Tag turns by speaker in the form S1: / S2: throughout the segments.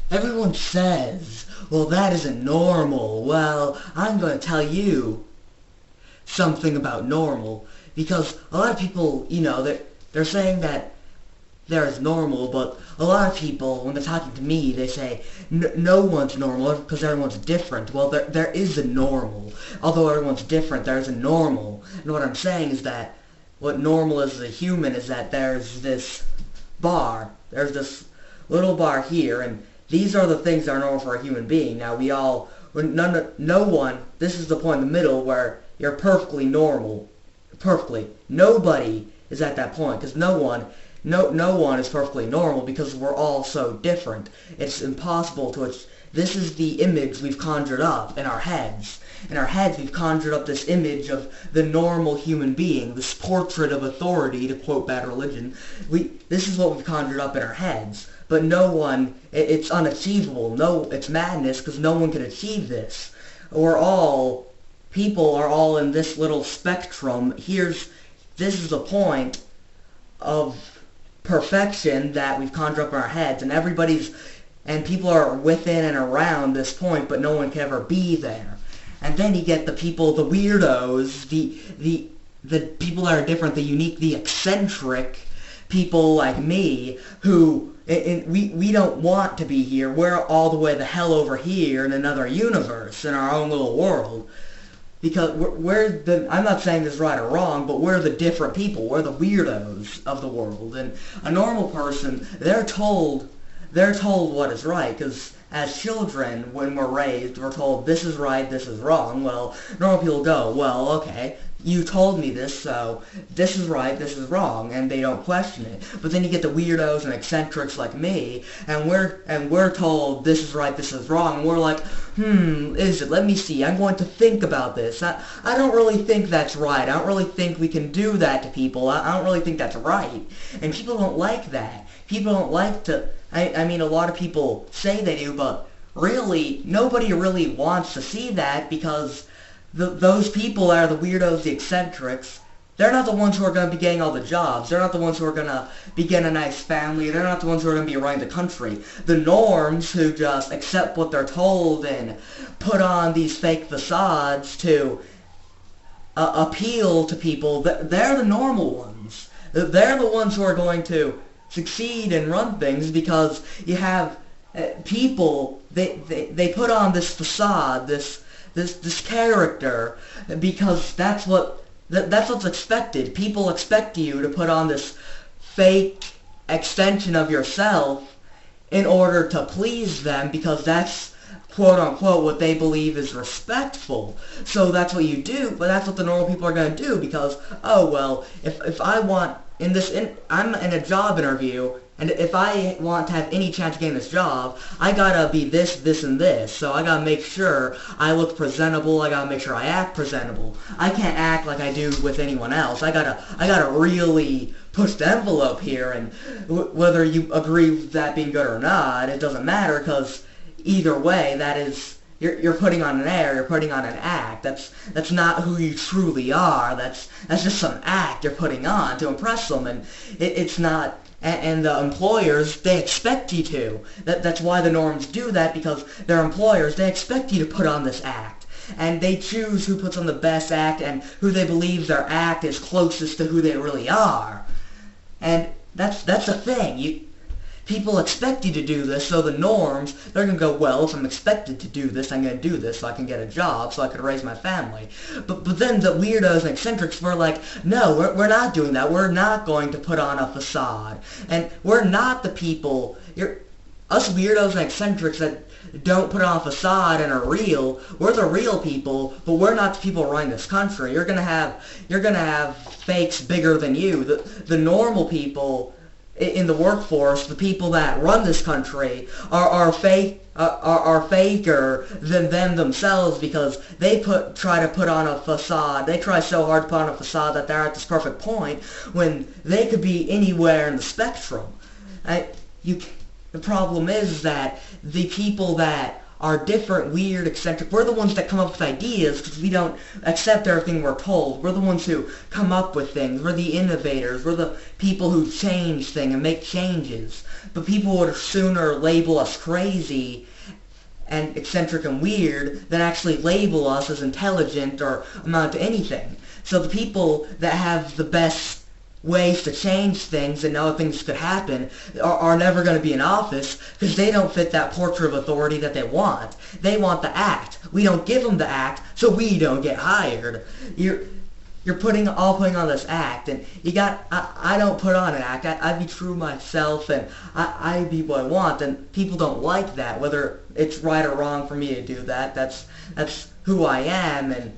S1: Everyone says, well, that isn't normal. Well, I'm going to tell you something about normal. Because a lot of people, they're saying that there is normal, but a lot of people, when they're talking to me, they say, no one's normal because everyone's different. Well, there is a normal. Although everyone's different, there's a normal. And what I'm saying is that what normal is as a human is that there's this bar. There's this little bar here, and these are the things that are normal for a human being. Now, no one, this is the point in the middle where you're perfectly normal. Perfectly. Nobody is at that point, because no one is perfectly normal because we're all so different. It's impossible to... This is the image we've conjured up in our heads. In our heads, we've conjured up this image of the normal human being, this portrait of authority, to quote Bad Religion. This is what we've conjured up in our heads. But no one... It's unachievable. No, it's madness because no one can achieve this. People are all in this little spectrum. This is the point of perfection that we've conjured up in our heads, and people are within and around this point, but no one can ever be there. And then you get the people, the weirdos, the people that are different, the unique, the eccentric people like me, who we don't want to be here. We're all the way the hell over here in another universe, in our own little world. Because I'm not saying this is right or wrong, but we're the different people. We're the weirdos of the world. And a normal person, they're told what is right. Because as children, when we're raised, we're told this is right, this is wrong. Well, normal people go, well, okay, you told me this, so this is right, this is wrong, and they don't question it. But then you get the weirdos and eccentrics like me, and we're told this is right, this is wrong, and we're like, is it? Let me see. I'm going to think about this. I don't really think that's right. I don't really think we can do that to people. I don't really think that's right. And people don't like that. People don't like to... I mean, a lot of people say they do, but really, nobody really wants to see that because those people are the weirdos, the eccentrics. They're not the ones who are going to be getting all the jobs. They're not the ones who are going to be getting a nice family. They're not the ones who are going to be running the country. The norms who just accept what they're told and put on these fake facades to appeal to people, they're the normal ones. They're the ones who are going to succeed and run things because you have people, they put on this facade, this character, because that's what's expected. People expect you to put on this fake extension of yourself in order to please them because that's quote-unquote what they believe is respectful. So that's what you do, but that's what the normal people are going to do because, oh, well, if I want... I'm in a job interview, and if I want to have any chance of getting this job, I gotta be this, this, and this. So I gotta make sure I look presentable. I gotta make sure I act presentable. I can't act like I do with anyone else. I gotta really push the envelope here, and whether you agree with that being good or not, it doesn't matter, because either way, that is... You're putting on an air, you're putting on an act. That's not who you truly are. That's just some act you're putting on to impress them, and it's not... And the employers, they expect you to. That's why the norms do that, because they're employers. They expect you to put on this act. And they choose who puts on the best act and who they believe their act is closest to who they really are. And that's the thing. People expect you to do this, so the norms, they're going to go, well, if I'm expected to do this, I'm going to do this so I can get a job, so I can raise my family. But then the weirdos and eccentrics were like, no, we're not doing that. We're not going to put on a facade. And we're not the people, us weirdos and eccentrics that don't put on a facade and are real, we're the real people, but we're not the people running this country. You're going to have fakes bigger than you. The normal people in the workforce, the people that run this country, are faker than them themselves because they try to put on a facade. They try so hard to put on a facade that they're at this perfect point when they could be anywhere in the spectrum. The problem is that the people that are different, weird, eccentric. We're the ones that come up with ideas because we don't accept everything we're told. We're the ones who come up with things. We're the innovators. We're the people who change things and make changes. But people would sooner label us crazy and eccentric and weird than actually label us as intelligent or amount to anything. So the people that have the best ways to change things and know things could happen are never going to be in office because they don't fit that portrait of authority that they want. They want the act. We don't give them the act, so we don't get hired. You're putting on this act, and I don't put on an act. I be true myself, and I be what I want, and people don't like that, whether it's right or wrong for me to do that. That's who I am, and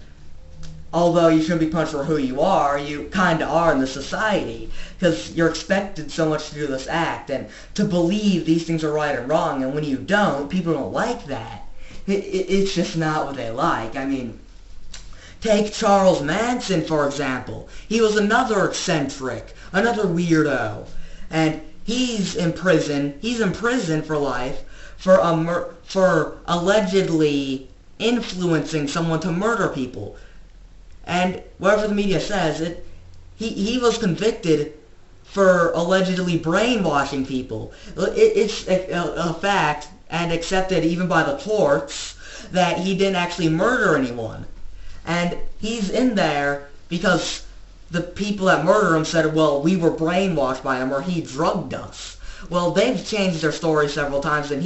S1: although you shouldn't be punished for who you kind of are in this society, because you're expected so much to do this act, and to believe these things are right and wrong, and when you don't, people don't like that. It's just not what they like. I mean, take Charles Manson, for example. He was another eccentric, another weirdo, and he's in prison. He's in prison for life for allegedly influencing someone to murder people. And whatever the media says, he was convicted for allegedly brainwashing people. It's a fact and accepted even by the courts that he didn't actually murder anyone. And he's in there because the people that murdered him said, well, we were brainwashed by him or he drugged us. Well, they've changed their story several times, and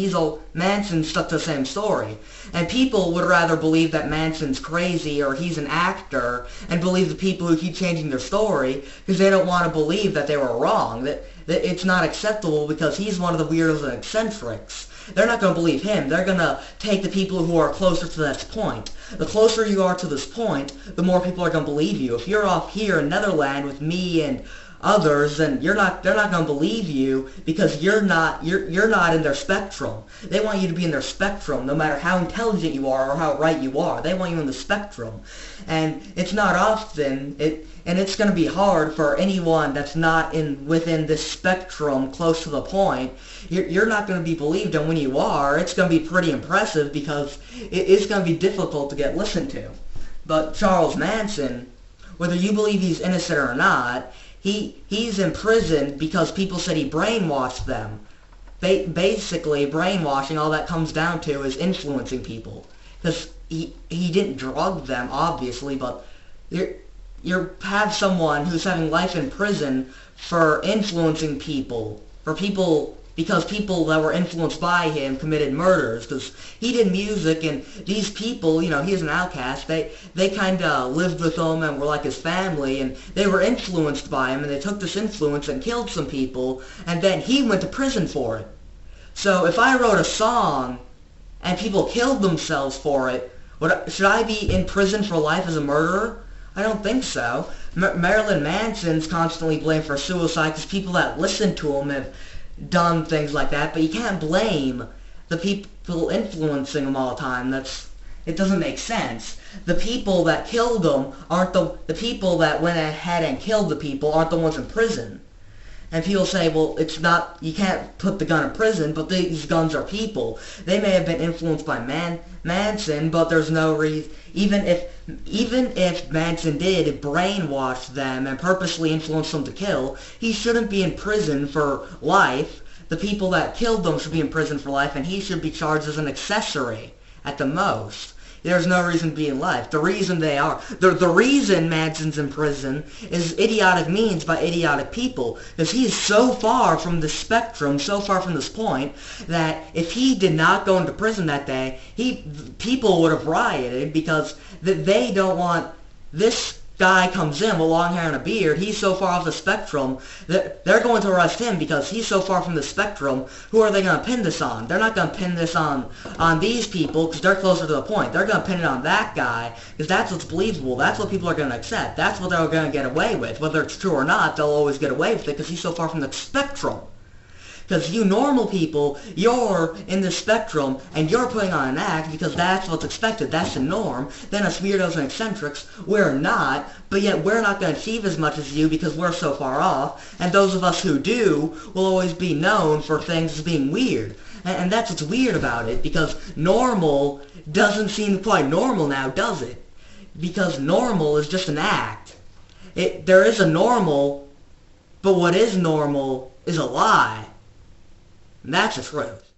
S1: Manson stuck to the same story. And people would rather believe that Manson's crazy or he's an actor and believe the people who keep changing their story because they don't want to believe that they were wrong, that it's not acceptable because he's one of the weirdos and eccentrics. They're not going to believe him. They're going to take the people who are closer to this point. The closer you are to this point, the more people are going to believe you. If you're off here in Netherlands with me and others, then they're not going to believe you because you're not in their spectrum. They want you to be in their spectrum no matter how intelligent you are or how right you are. They want you in the spectrum. And it's not often, and it's going to be hard for anyone that's not within this spectrum close to the point. You're not going to be believed, and when you are, it's going to be pretty impressive because it's going to be difficult to get listened to. But Charles Manson, whether you believe he's innocent or not, he's in prison because people said he brainwashed them. Basically, brainwashing, all that comes down to is influencing people. Because he didn't drug them, obviously, but you have someone who's having life in prison for influencing people, because people that were influenced by him committed murders, because he did music, and these people, he's an outcast, they kind of lived with him and were like his family, and they were influenced by him, and they took this influence and killed some people, and then he went to prison for it. So if I wrote a song and people killed themselves for it, should I be in prison for life as a murderer? I don't think so. Marilyn Manson's constantly blamed for suicide because people that listen to him have done things like that, but you can't blame the people influencing him all the time. It doesn't make sense. The people that killed him aren't the people that went ahead and killed the people aren't the ones in prison. And people say, well, it's not, you can't put the gun in prison, but these guns are people. They may have been influenced by Manson, but there's no reason, even if Manson did brainwash them and purposely influence them to kill, he shouldn't be in prison for life. The people that killed them should be in prison for life, and he should be charged as an accessory at the most. There's no reason to be in life. The reason Manson's in prison is idiotic means by idiotic people. Because he is so far from the spectrum, so far from this point, that if he did not go into prison that day, people would have rioted because they don't want this guy comes in with long hair and a beard. He's so far off the spectrum that they're going to arrest him because he's so far from the spectrum. Who are they going to pin this on? They're not going to pin this on these people because they're closer to the point. They're going to pin it on that guy because that's what's believable. That's what people are going to accept. That's what they're going to get away with. Whether it's true or not, they'll always get away with it because he's so far from the spectrum. Because you normal people, you're in the spectrum, and you're putting on an act because that's what's expected, that's the norm. Then us weirdos and eccentrics, we're not, but yet we're not going to achieve as much as you because we're so far off, and those of us who do will always be known for things as being weird. And that's what's weird about it, because normal doesn't seem quite normal now, does it? Because normal is just an act. There is a normal, but what is normal is a lie. And that's the truth.